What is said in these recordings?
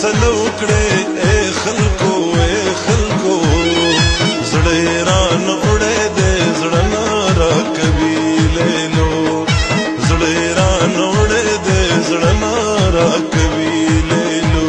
فیصله وکړې اے خلکو زړه یې رانه وړی دی زړه نه راکوي لیلو زړه یې رانه وړی دی زړه نه راکوي لیلو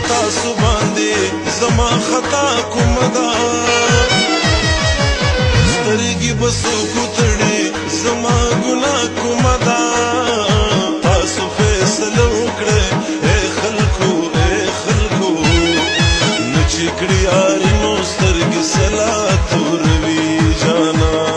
تاسو باندې زما خطا کوم ده سترګې به څوک وتړي زما ګناه کوم ده تاسو فیصله وکړئ اے خلکو نه چې کړي یاري نو سترګې سلا توروي جانان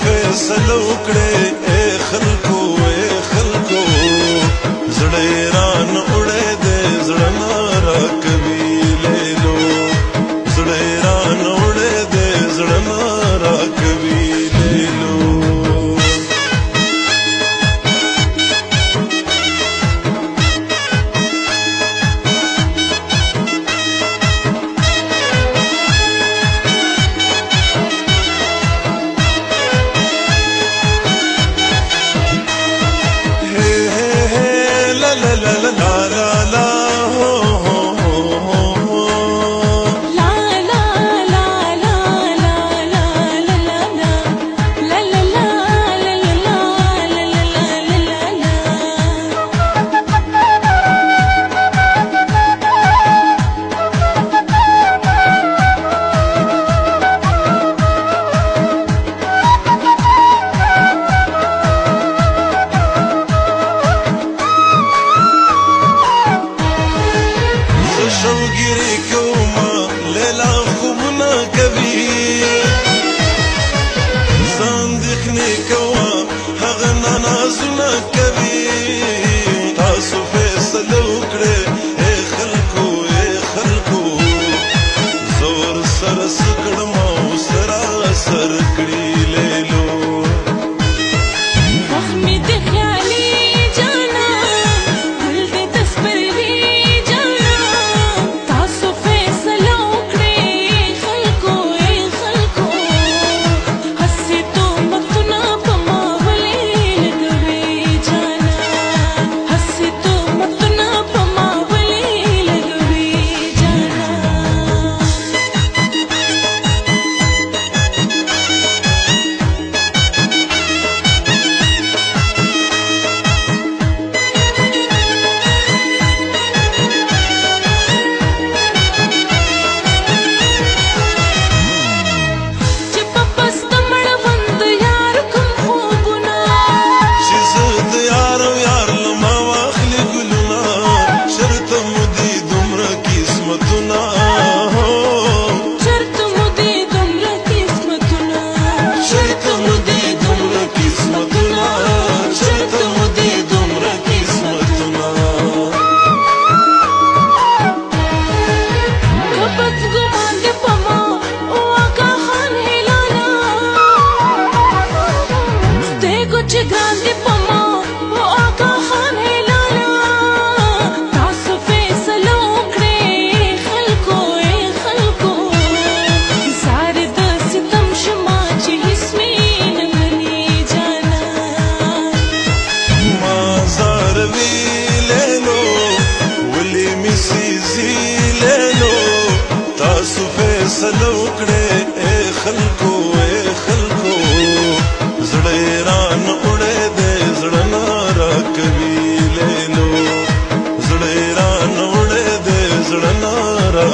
فیصله وکړئ اے خلکو زړه یې رانه وړی دی زړه نه راکوي لیلو زړه یې رانه وړی دی زړه نه راکوي لیلو رس کړم او سراسر کړي لیلو زخمي د خیالي جانا ګل دې تسپروي جانا تاسو فیصله وکړئ خلکو هسې تهمتونه په ما ولې لګوئ جانا هسې تهمتونه په ما ولې لګوئ جانا grande pama o aga khan helana tasu faisalo kre khalko sare da sitam shama chi ismin mani jana mazar vi lelo wali misi lelo tasu faisalo kre khalko زړیران اڑے دے زړنا را کوي لیلو زړیران اڑے دے زړنا را